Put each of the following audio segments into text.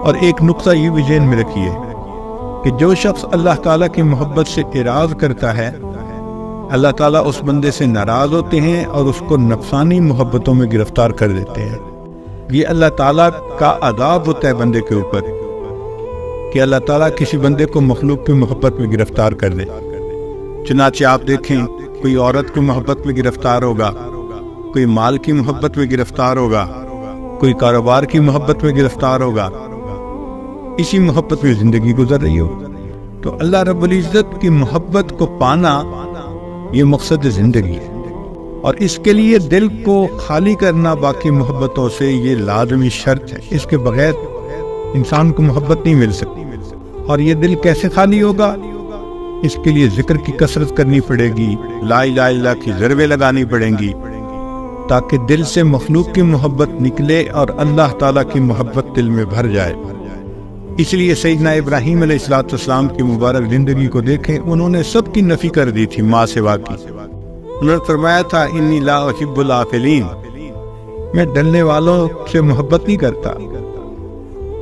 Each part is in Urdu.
اور ایک نقطہ یہ بھی ذہن میں رکھیے کہ جو شخص اللہ تعالیٰ کی محبت سے اعراض کرتا ہے، اللہ تعالیٰ اس بندے سے ناراض ہوتے ہیں اور اس کو نفسانی محبتوں میں گرفتار کر دیتے ہیں۔ یہ اللہ تعالیٰ کا عذاب ہوتا ہے بندے کے اوپر کہ اللہ تعالیٰ کسی بندے کو مخلوق کی محبت میں گرفتار کر دے۔ چنانچہ آپ دیکھیں، کوئی عورت کی محبت میں گرفتار ہوگا، کوئی مال کی محبت میں گرفتار ہوگا، کوئی کاروبار کی محبت میں گرفتار ہوگا، اسی محبت میں زندگی گزر رہی ہو۔ تو اللہ رب العزت کی محبت کو پانا یہ مقصد زندگی ہے، اور اس کے لیے دل کو خالی کرنا باقی محبتوں سے یہ لازمی شرط ہے۔ اس کے بغیر انسان کو محبت نہیں مل سکتی۔ اور یہ دل کیسے خالی ہوگا؟ اس کے لیے ذکر کی کثرت کرنی پڑے گی، لا الہ الا اللہ کی ضربیں لگانی پڑیں گی، تاکہ دل سے مخلوق کی محبت نکلے اور اللہ تعالیٰ کی محبت دل میں بھر جائے۔ اس لیے سیدنا ابراہیم علیہ السلام کی مبارک زندگی کو دیکھیں، انہوں نے سب کی نفی کر دی تھی ماں سوا کی۔ انہوں نے فرمایا تھا انی لا احب العافلین، میں ڈھلنے والوں سے محبت نہیں کرتا۔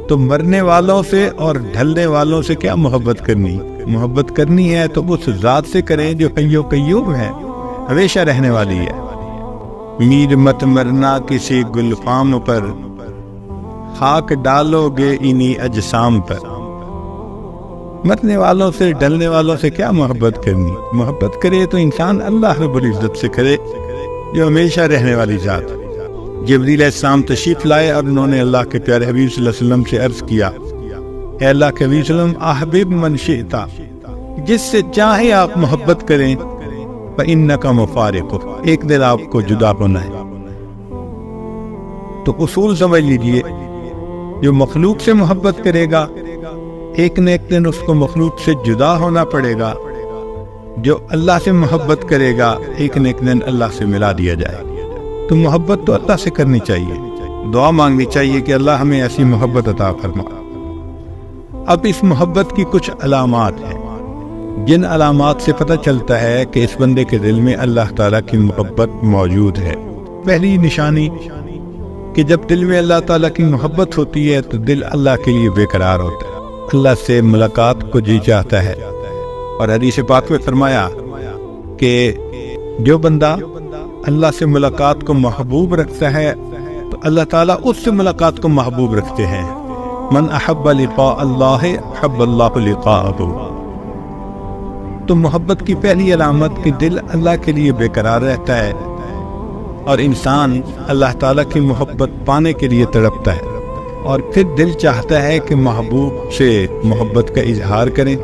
تو مرنے والوں سے اور ڈھلنے والوں سے کیا محبت کرنی؟ محبت کرنی ہے تو اس ذات سے کریں جو حی و قیوم ہے، ہمیشہ رہنے والی ہے۔ میر مت مرنا کسی گلفام پر، خاک ڈالو گے انہی اجسام پر۔ مرنے والوں سے ڈھلنے والوں سے کیا محبت کرنی؟ محبت کرے تو انسان اللہ رب العزت سے کرے جو ہمیشہ رہنے والی ذات ہے۔ جبریل علیہ السلام تشریف لائے اور انہوں نے اللہ کے پیارے حبیب صلی اللہ علیہ وسلم سے عرض کیا، اے اللہ کے حبیب صلی اللہ علیہ وسلم، احبب من شئتا، جس سے چاہے آپ محبت کریں، فإنک مفارق، ایک دن آپ کو جدا ہونا ہے۔ تو اصول سمجھ لیجئے، جو مخلوق سے محبت کرے گا ایک نہ ایک دن اس کو مخلوق سے جدا ہونا پڑے گا، جو اللہ سے محبت کرے گا ایک نہ ایک دن اللہ سے ملا دیا جائے۔ تو محبت تو اللہ سے کرنی چاہیے، دعا مانگنی چاہیے کہ اللہ ہمیں ایسی محبت عطا فرما۔ اب اس محبت کی کچھ علامات ہیں جن علامات سے پتہ چلتا ہے کہ اس بندے کے دل میں اللہ تعالیٰ کی محبت موجود ہے۔ پہلی نشانی کہ جب دل میں اللہ تعالیٰ کی محبت ہوتی ہے تو دل اللہ کے لیے بے قرار ہوتا ہے، اللہ سے ملاقات کو جی چاہتا ہے۔ اور حدیث پاک میں فرمایا کہ جو بندہ اللہ سے ملاقات کو محبوب رکھتا ہے تو اللہ تعالیٰ اس سے ملاقات کو محبوب رکھتے ہیں۔ من احب لقاء اللہ احب اللہ لقاءہ۔ تو محبت کی پہلی علامت کہ دل اللہ کے لیے بے قرار رہتا ہے اور انسان اللہ تعالیٰ کی محبت پانے کے لیے تڑپتا ہے، اور پھر دل چاہتا ہے کہ محبوب سے محبت کا اظہار کریں۔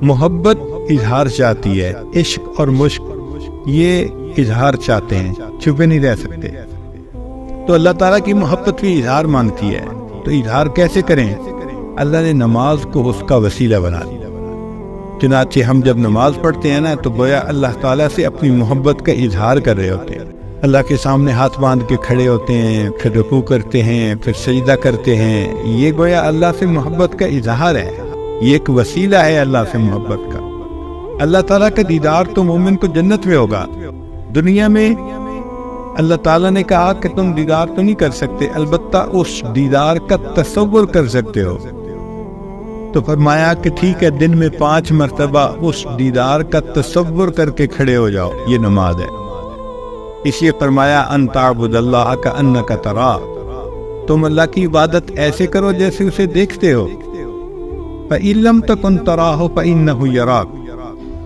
محبت اظہار چاہتی ہے، عشق اور مشق یہ اظہار چاہتے ہیں، چھپے نہیں رہ سکتے۔ تو اللہ تعالیٰ کی محبت بھی اظہار مانگتی ہے، تو اظہار کیسے کریں؟ اللہ نے نماز کو اس کا وسیلہ بنا دیا۔ چنانچہ ہم جب نماز پڑھتے ہیں نا تو گویا اللہ تعالیٰ سے اپنی محبت کا اظہار کر رہے ہوتے ہیں، اللہ کے سامنے ہاتھ باندھ کے کھڑے ہوتے ہیں، پھر رکوع کرتے ہیں، پھر سجدہ کرتے ہیں۔ یہ گویا اللہ سے محبت کا اظہار ہے، یہ ایک وسیلہ ہے اللہ سے محبت کا۔ اللہ تعالیٰ کا دیدار تو مومن کو جنت میں ہوگا۔ دنیا میں اللہ تعالیٰ نے کہا کہ تم دیدار تو نہیں کر سکتے، البتہ اس دیدار کا تصور کر سکتے ہو۔ تو فرمایا کہ ٹھیک ہے، دن میں 5 مرتبہ اس دیدار کا تصور کر کے کھڑے ہو جاؤ، یہ نماز ہے۔ اس لیے فرمایا ان تعبد اللہ کأنک تراہ، تم اللہ کی عبادت ایسے کرو جیسے اسے دیکھتے ہو۔ فإن لم تکن تراہ فإنہ یراک،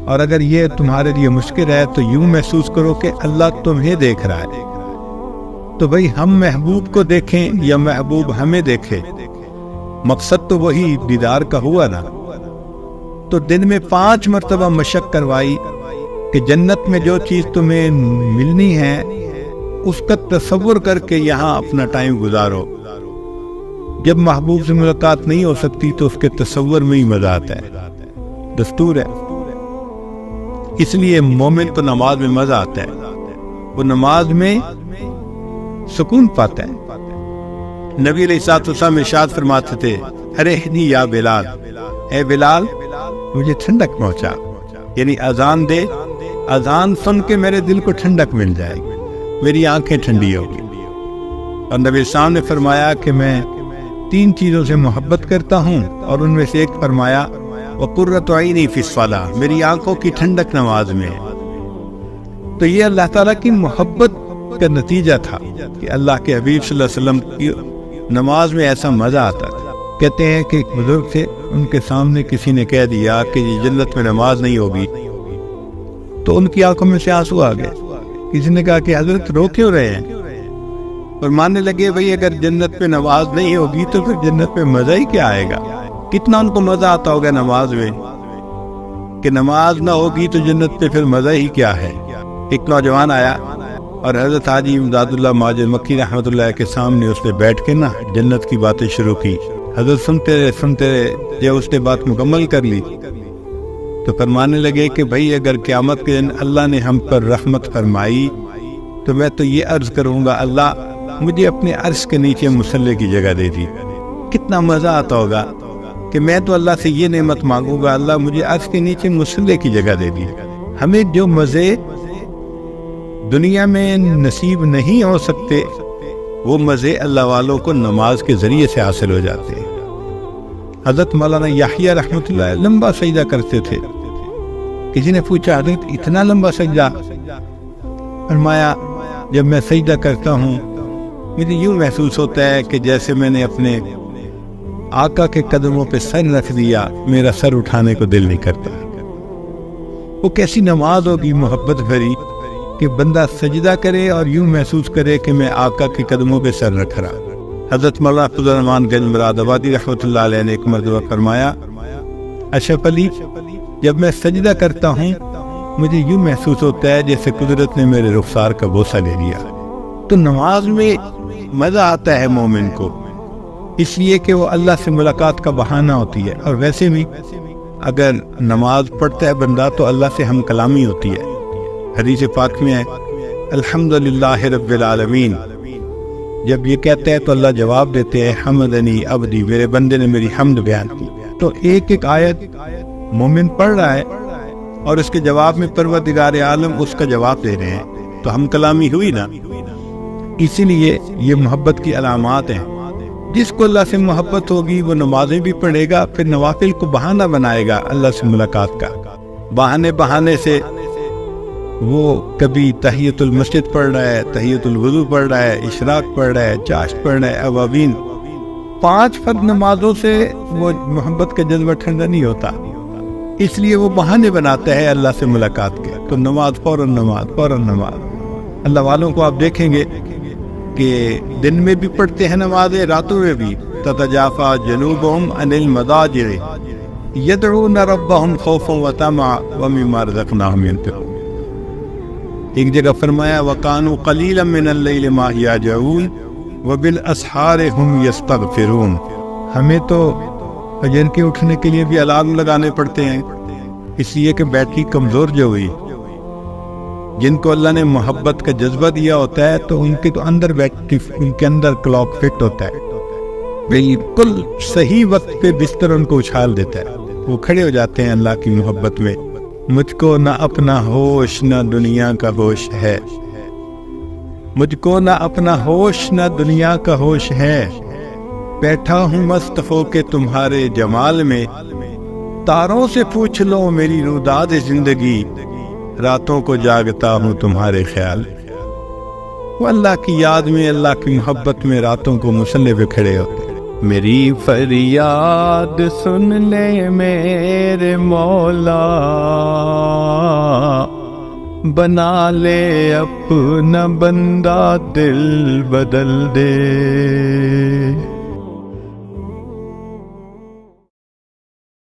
اور اگر یہ تمہارے لیے مشکل ہے تو یوں محسوس کرو کہ اللہ تمہیں دیکھ رہا ہے۔ تو بھئی ہم محبوب کو دیکھیں یا محبوب ہمیں دیکھے، مقصد تو وہی دیدار کا ہوا نا۔ تو دن میں 5 مرتبہ مشق کروائی کہ جنت میں جو چیز تمہیں ملنی ہے اس کا تصور کر کے یہاں اپنا ٹائم گزارو۔ جب محبوب سے ملاقات نہیں ہو سکتی تو اس کے تصور میں ہی مزہ آتا ہے، دستور ہے۔ اس لیے مومن کو نماز میں مزہ آتا ہے، وہ نماز میں سکون پاتا ہے۔ نبی علیہ الصلوۃ والسلام ارشاد فرماتے تھے، ارحنی یا بلال، اے بلال مجھے ٹھنڈک پہنچا، یعنی اذان دے، اذان سن کے میرے دل کو ٹھنڈک مل جائے گی، میری آنکھیں ٹھنڈی ہوگی۔ اور نبی صاحب نے فرمایا کہ میں 3 چیزوں سے محبت کرتا ہوں، اور ان میں سے ایک فرمایا وَقُرَّةُ عَيْنِي فِي الصَّلَاةِ، میری آنکھوں کی ٹھنڈک نماز میں ہے۔ تو یہ اللہ تعالیٰ کی محبت کا نتیجہ تھا کہ اللہ کے حبیب صلی اللہ علیہ وسلم کی نماز میں ایسا مزہ آتا تھا۔ کہتے ہیں کہ ایک بزرگ تھے، ان کے سامنے کسی نے کہہ دیا کہ یہ جنت میں نماز نہیں ہوگی، تو ان کی آنکھوں میں سے آنسو آ گئے۔ کسی نے کہا کہ حضرت رو کیوں رہے ہیں؟ اور ماننے لگے بھئی اگر جنت میں نماز نہیں ہوگی تو پھر جنت میں مزہ ہی کیا آئے گا؟ کتنا ان کو مزہ آتا ہوگا نماز میں، کہ نماز نہ ہوگی تو جنت پہ پھر مزہ ہی کیا ہے۔ ایک نوجوان آیا اور حضرت حاجی امداد اللہ ماجد مکی رحمۃ اللہ کے سامنے اس نے بیٹھ کے نا جنت کی باتیں شروع کی۔ حضرت سنتے رہے، جب اس نے بات مکمل کر لی تو فرمانے لگے کہ بھئی اگر قیامت کے دن اللہ نے ہم پر رحمت فرمائی تو میں تو یہ عرض کروں گا اللہ مجھے اپنے عرش کے نیچے مصلی کی جگہ دے دی۔ کتنا مزہ آتا ہوگا کہ میں تو اللہ سے یہ نعمت مانگوں گا اللہ مجھے عرش کے نیچے مصلی کی جگہ دے دی۔ ہمیں جو مزے دنیا میں نصیب نہیں ہو سکتے وہ مزے اللہ والوں کو نماز کے ذریعے سے حاصل ہو جاتے ہیں۔ حضرت مولانا یحییٰ رحمۃ اللہ لمبا سجدہ کرتے تھے۔ کسی نے پوچھا حضرت اتنا لمبا سجدہ؟ فرمایا جب میں سجدہ کرتا ہوں مجھے یوں محسوس ہوتا ہے کہ جیسے میں نے اپنے آقا کے قدموں پہ سر رکھ دیا، میرا سر اٹھانے کو دل نہیں کرتا۔ وہ کیسی نماز ہوگی محبت بھری کہ بندہ سجدہ کرے اور یوں محسوس کرے کہ میں آقا کے قدموں پہ سر رکھ رہا۔ حضرت مولانا فضل الرحمان گنج مراد آبادی رحمۃ اللہ علیہ نے ایک مرتبہ فرمایا اشرف علی جب میں سجدہ کرتا ہوں مجھے یوں محسوس ہوتا ہے جیسے قدرت نے میرے رخسار کا بوسہ لے لیا۔ تو نماز میں مزہ آتا ہے مومن کو، اس لیے کہ وہ اللہ سے ملاقات کا بہانہ ہوتی ہے، اور ویسے بھی اگر نماز پڑھتا ہے بندہ تو اللہ سے ہم کلامی ہوتی ہے۔ حدیث پاک میں ہے الحمدللہ رب العالمین، جب یہ کہتے ہیں تو اللہ جواب دیتے ہیں حمدنی عبدی، میرے بندے نے میری حمد بیان کی۔ تو ایک ایک آیت مومن پڑھ رہا ہے اور اس کے جواب میں پروردگار عالم اس کا جواب دے رہے ہیں، تو ہم کلامی ہوئی نا۔ اسی لیے یہ محبت کی علامات ہیں۔ جس کو اللہ سے محبت ہوگی وہ نمازیں بھی پڑھے گا، پھر نوافل کو بہانہ بنائے گا اللہ سے ملاقات کا۔ بہانے سے وہ کبھی تحیۃ المسجد پڑھ رہا ہے، تحیۃ الوضو پڑھ رہا ہے، اشراق پڑھ رہا ہے، چاشت پڑھ رہا ہے، اوابین۔ 5 فرض نمازوں سے وہ محبت کا جذبہ ٹھنڈا نہیں ہوتا، اس لیے وہ بہانے بناتا ہے اللہ سے ملاقات کے۔ تو نماز فوراً نماز۔ اللہ والوں کو آپ دیکھیں گے کہ دن میں بھی پڑھتے ہیں نمازیں، راتوں میں بھی۔ تتجافا جنوبہم عن المضاجع یدعون ربہم خوفا وطمعا ومما رزقناہم ينفقون۔ ایک جگہ فرمایا وَقَانُوا قَلِيلًا مِّنَ اللَّيْلِ مَا يَهْجَعُونَ وَبِالْأَسْحَارِ هُمْ يَسْتَغْفِرُونَ۔ ہمیں تو فجر کے اٹھنے کے لیے بھی الارم لگانے پڑتے ہیں، اس لیے کہ بیٹری کمزور جو ہوئی۔ جن کو اللہ نے محبت کا جذبہ دیا ہوتا ہے تو ان کے تو اندر بیٹری، ان کے اندر کلاک فٹ ہوتا ہے، بالکل صحیح وقت پہ بستر ان کو اچھال دیتا ہے، وہ کھڑے ہو جاتے ہیں اللہ کی محبت میں۔ مجھ کو نہ اپنا ہوش نہ دنیا کا ہوش ہے، مجھ کو نہ اپنا ہوش نہ دنیا کا ہوش ہے، بیٹھا ہوں مست ہو کے تمہارے جمال میں، تاروں سے پوچھ لو میری روداد زندگی، راتوں کو جاگتا ہوں تمہارے خیال۔ وہ اللہ کی یاد میں، اللہ کی محبت میں راتوں کو مصلی پہ کھڑے ہوتے۔ میری فریاد سن لے میرے مولا، بنا لے اپنا بندہ دل بدل دے۔